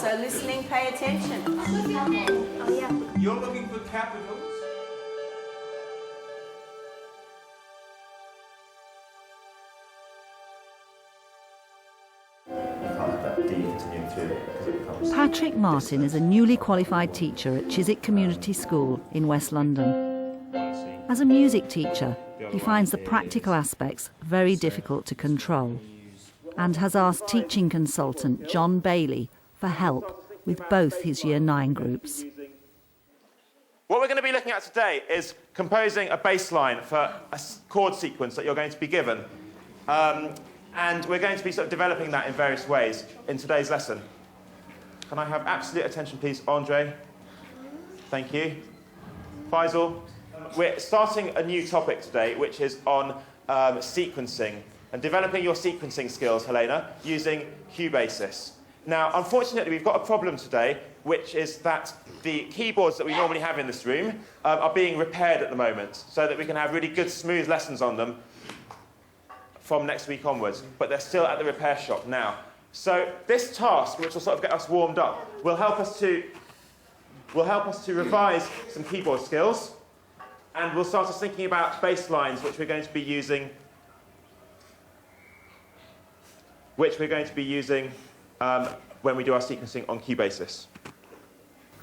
so listening, pay attention. Oh, yeah. You're looking for capitals? Patrick Martin is a newly qualified teacher at Chiswick Community School in West London. As a music teacher, he finds the practical aspects very difficult to control and has asked teaching consultant John Bayley for help with both his Year 9 groups. What we're going to be looking at today is composing a bass line for a chord sequence that you're going to be given. And we're going to be sort of developing that in various ways in today's lesson. Can I have absolute attention, please? Andre. Thank you. Faisal. We're starting a new topic today, which is on sequencing and developing your sequencing skills, Helena, using Cubasis. Now, unfortunately, we've got a problem today, which is that the keyboards that we normally have in this room are being repaired at the moment so that we can have really good, smooth lessons on them from next week onwards, but they're still at the repair shop now. So this task, which will sort of get us warmed up, will help us to revise some keyboard skills, and we'll start us thinking about bass lines, which we're going to be using when we do our sequencing on Cubasis.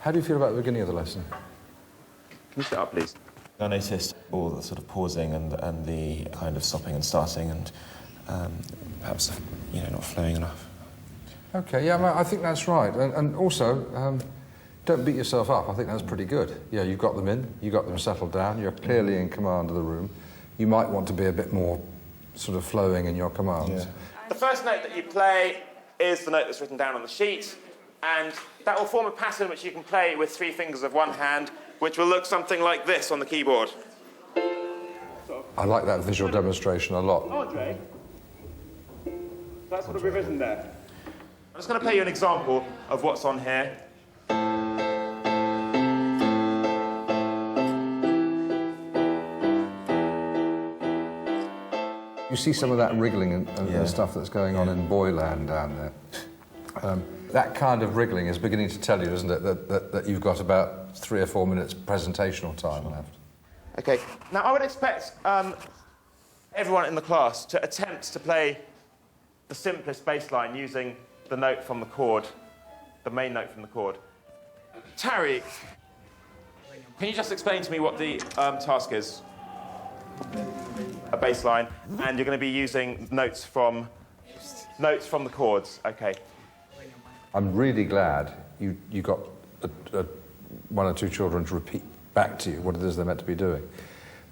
How do you feel about the beginning of the lesson? Can you sit up, please? I noticed all the sort of pausing and the kind of stopping and starting and perhaps, not flowing enough. OK, yeah, I think that's right. And also, don't beat yourself up. I think that's pretty good. Yeah, you've got them in, you've got them settled down, you're clearly in command of the room. You might want to be a bit more sort of flowing in your commands. Yeah. The first note that you play is the note that's written down on the sheet, and that will form a pattern which you can play with 3 fingers of one hand, which will look something like this on the keyboard. I like that visual demonstration a lot. Andre, that's sort of revision there. I'm just going to play you an example of what's on here. You see some of that wriggling and stuff that's going on in Boyland down there. That kind of wriggling is beginning to tell you, isn't it, that you've got about 3 or 4 minutes presentational time left. OK, now I would expect everyone in the class to attempt to play the simplest bass line using the note from the chord, the main note from the chord. Tari, can you just explain to me what the task is? A bass line, and you're going to be using notes from the chords. OK. I'm really glad you got 1 or 2 children to repeat back to you what it is they're meant to be doing.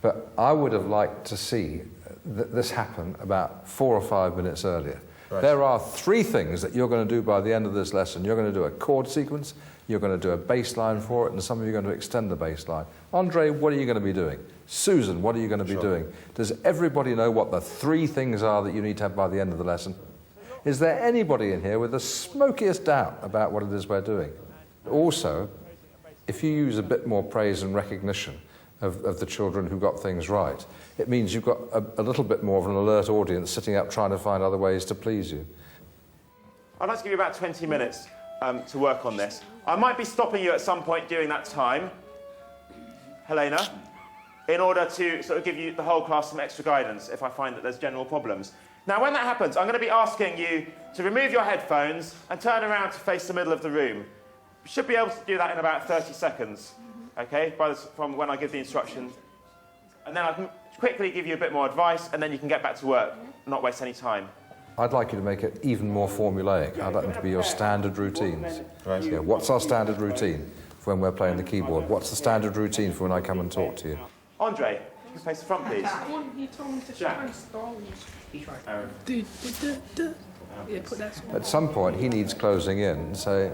But I would have liked to see this happen about 4 or 5 minutes earlier. Right. There are 3 things that you're going to do by the end of this lesson. You're going to do a chord sequence, you're going to do a bass line for it, and some of you are going to extend the bass line. Andre, what are you going to be doing? Susan, what are you going to be doing? Does everybody know what the 3 things are that you need to have by the end of the lesson? Is there anybody in here with the smokiest doubt about what it is we're doing? Also, if you use a bit more praise and recognition of the children who got things right, it means you've got a little bit more of an alert audience sitting up trying to find other ways to please you. I'd like to give you about 20 minutes to work on this. I might be stopping you at some point during that time, Helena, in order to sort of give you the whole class some extra guidance if I find that there's general problems. Now, when that happens, I'm going to be asking you to remove your headphones and turn around to face the middle of the room. You should be able to do that in about 30 seconds, OK, from when I give the instructions. And then I can quickly give you a bit more advice, and then you can get back to work, not waste any time. I'd like you to make it even more formulaic. I'd like them to be your standard routines. Right. Yeah, what's our standard routine for when we're playing the keyboard? What's the standard routine for when I come and talk to you? Andre, you can face the front, please. He told me to try Star Wars. He tried. Yeah, put that At some point, he needs closing in and say,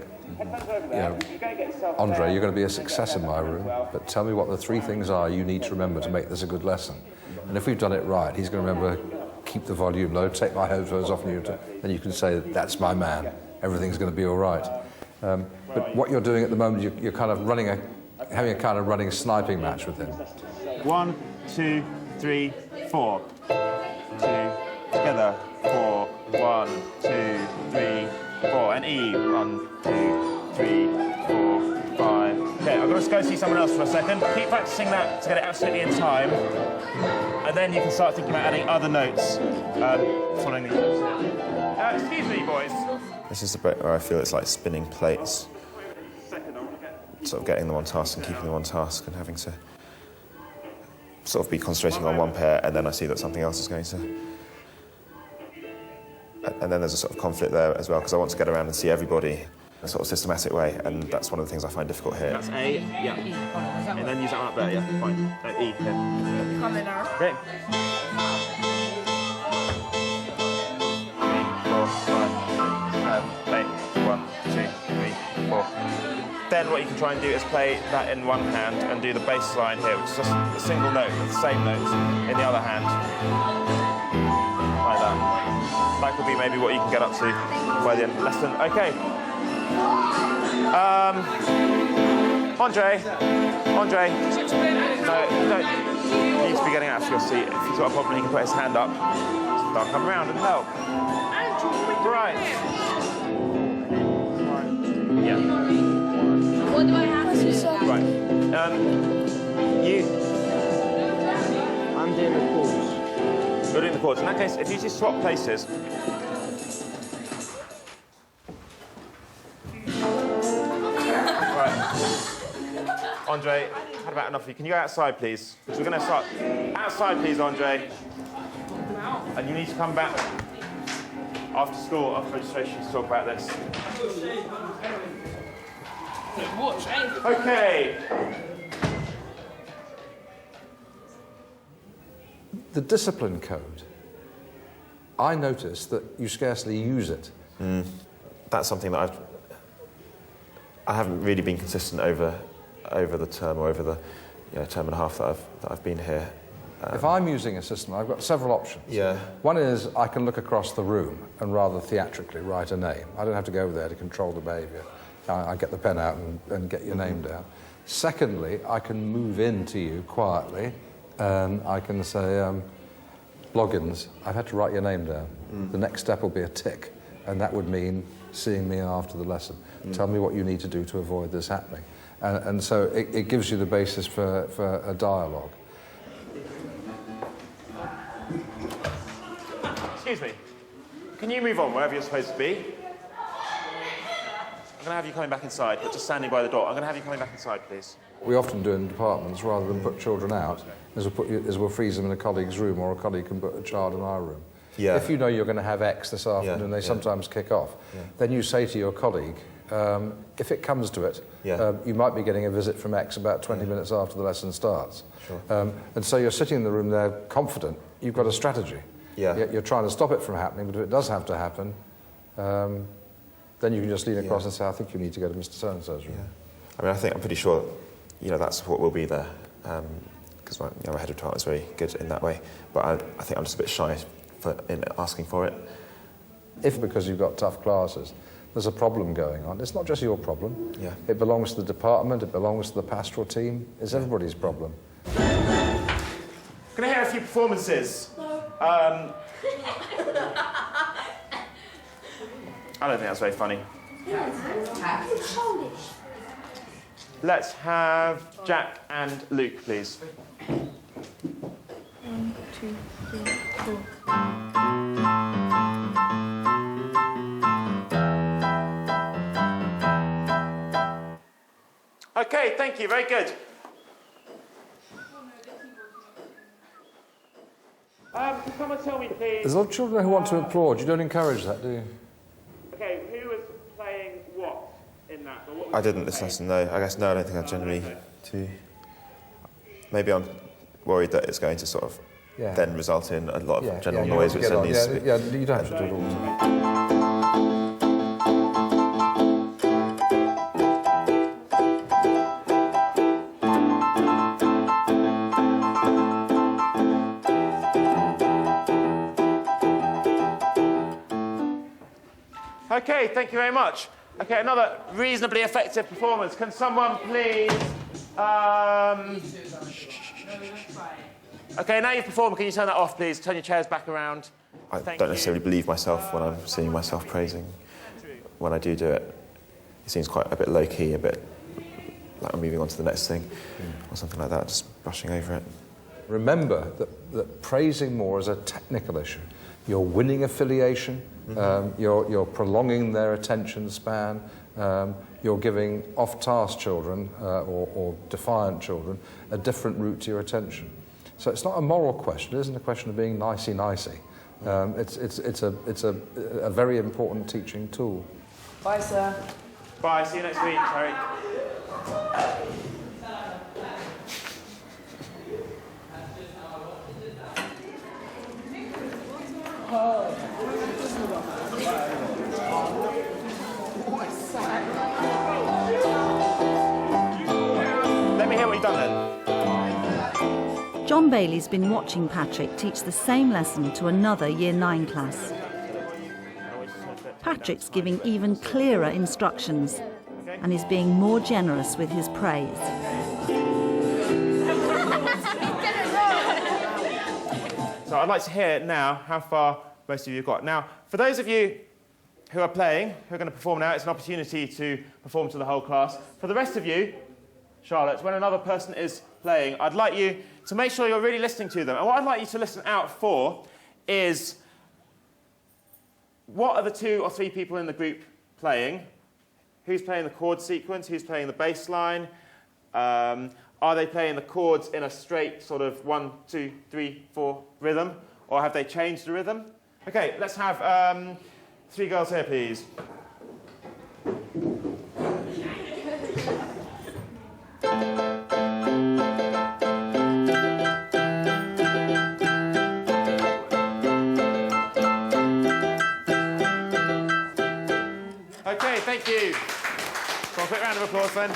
Andre, you're going to be a success in my room, but tell me what the 3 things are you need to remember to make this a good lesson. And if we've done it right, he's going to remember, keep the volume low, take my headphones off, and then you can say, that's my man, everything's going to be all right. But what you're doing at the moment, you're kind of having a kind of running sniping match with him. 1, 2, 3, 4. 2, together, 4. 1, 2, 3, 4. And E, 1, 2, 3, 4, 5. Okay, I've got to go see someone else for a second. Keep practicing that to get it absolutely in time. And then you can start thinking about adding other notes following these notes here. Excuse me, boys. This is the bit where I feel it's like spinning plates. Sort of getting them on task and keeping them on task and having to sort of be concentrating on one pair, and then I see that something else is going to... And then there's a sort of conflict there as well, because I want to get around and see everybody in a sort of systematic way, and that's one of the things I find difficult here. That's A, yeah. And then use that one up there, yeah, fine. E, yeah. Come in now. Okay. 3, 4, 5, 6, 7, 8, 1, 2, 3, 4. Then what you can try and do is play that in one hand and do the bass line here, which is just a single note with the same notes in the other hand. Like that. That could be maybe what you can get up to by the end of the lesson. Okay. Andre. No, he needs to be getting out of your seat. If he's got a problem, he can put his hand up. So I'll come around and help. Right. Yeah. What do I have to do? Right. You. I'm doing the chords. You're doing the chords. In that case, if you just swap places. Right. Andre, had about enough of you. Can you go outside, please? Because we're going to start. Outside, please, Andre. And you need to come back after school, after registration, to talk about this. Okay. The discipline code, I noticed that you scarcely use it. That's something that I haven't really been consistent over the term, or over the term and a half that I've been here. If I'm using a system, I've got several options. Yeah. One is I can look across the room and rather theatrically write a name. I don't have to go over there to control the behaviour. I get the pen out and get your name down. Secondly, I can move into you quietly and I can say, Loggins, I've had to write your name down. The next step will be a tick, and that would mean seeing me after the lesson. Tell me what you need to do to avoid this happening. And so it gives you the basis for a dialogue. Excuse me. Can you move on wherever you're supposed to be? I'm going to have you coming back inside, but just standing by the door. I'm going to have you coming back inside, please. We often do in departments, rather than put children out, is we'll freeze them in a colleague's room, or a colleague can put a child in our room. Yeah. If you know you're going to have X this afternoon, they sometimes kick off, then you say to your colleague, if it comes to it, you might be getting a visit from X about 20 minutes after the lesson starts. Sure. And so you're sitting in the room there confident, you've got a strategy. Yeah. You're trying to stop it from happening, but if it does have to happen, then you can just lean across and say, I think you need to go to Mr. So-and-so's room. Yeah. I mean, I'm pretty sure, that support will be there, because my head of department is very good in that way. But I think I'm just a bit shy in asking for it. If because you've got tough classes, there's a problem going on, it's not just your problem. Yeah. It belongs to the department, it belongs to the pastoral team, it's everybody's problem. Can I hear a few performances? I don't think that's very funny. Let's have Jack and Luke, please. 1, 2, 3, 4. Okay, thank you, very good. Can someone tell me, please? There's a lot of children who want to applaud, you don't encourage that, do you? Okay, who was playing what in that? Or what was I didn't you this playing? lesson, no. I guess no, I don't think I generally do. Maybe I'm worried that it's going to sort of then result in a lot of general noise, which then needs to be... Yeah, you don't have to do it all the time. Okay, thank you very much. Okay, another reasonably effective performance. Can someone please... Okay, now you've performed, can you turn that off, please? Turn your chairs back around. I don't necessarily believe myself when I'm seeing myself praising when I do it. it seems quite a bit low-key, a bit like I'm moving on to the next thing, or something like that, just brushing over it. Remember that praising more is a technical issue. You're winning affiliation, you're prolonging their attention span, you're giving off-task children or defiant children a different route to your attention. So it's not a moral question, it isn't a question of being nicey-nicey. It's a very important teaching tool. Bye, sir. Bye, see you next week, Terry. Let me hear what you've done then. John Bailey's been watching Patrick teach the same lesson to another Year 9 class. Patrick's giving even clearer instructions and is being more generous with his praise. So I'd like to hear now how far most of you have got. Now, for those of you who are playing, who are going to perform now, it's an opportunity to perform to the whole class. For the rest of you, Charlotte, when another person is playing, I'd like you to make sure you're really listening to them. And what I'd like you to listen out for is what are the 2 or 3 people in the group playing? Who's playing the chord sequence? Who's playing the bass line? Are they playing the chords in a straight sort of 1, 2, 3, 4 rhythm? Or have they changed the rhythm? Okay, let's have 3 girls here, please. Okay, thank you. So a quick round of applause then.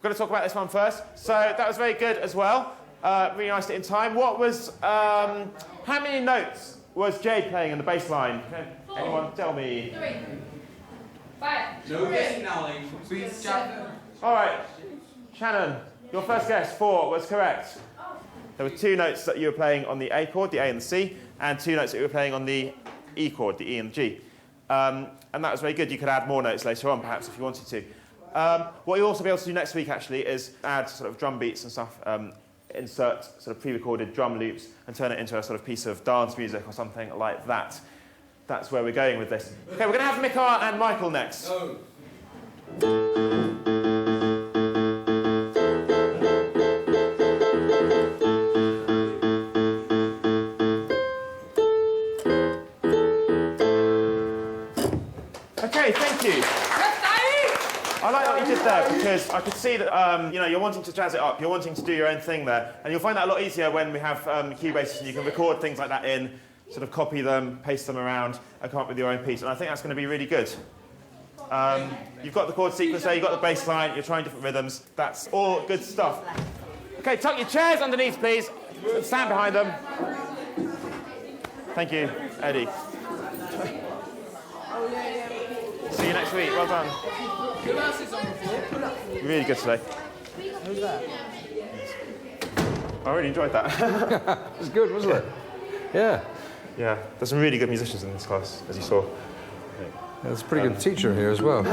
We're going to talk about this one first. So that was very good as well. Really nice to in time. What was, how many notes was Jade playing in the bass line? Can anyone tell me? 3. 5. All right, Shannon, your first guess, 4, was correct. There were 2 notes that you were playing on the A chord, the A and the C, and 2 notes that you were playing on the E chord, the E and the G. And that was very good. You could add more notes later on, perhaps, if you wanted to. What you'll also be able to do next week, actually, is add sort of drum beats and stuff, insert sort of pre-recorded drum loops and turn it into a sort of piece of dance music or something like that. That's where we're going with this. Okay, we're going to have Mika and Michael next. No. Okay, thank you. I like what you did there because I could see that you're wanting to jazz it up, you're wanting to do your own thing there, and you'll find that a lot easier when we have Cubases and you can record things like that in, sort of copy them, paste them around, and come up with your own piece. And I think that's going to be really good. You've got the chord sequence there, you've got the bass line, you're trying different rhythms. That's all good stuff. Okay, tuck your chairs underneath, please. Stand behind them. Thank you, Eddie. See you next week. Well done. Really good today. Who's that? I really enjoyed that. It was good, wasn't it? Yeah. Yeah, there's some really good musicians in this class, as you saw. There's a pretty good teacher here as well.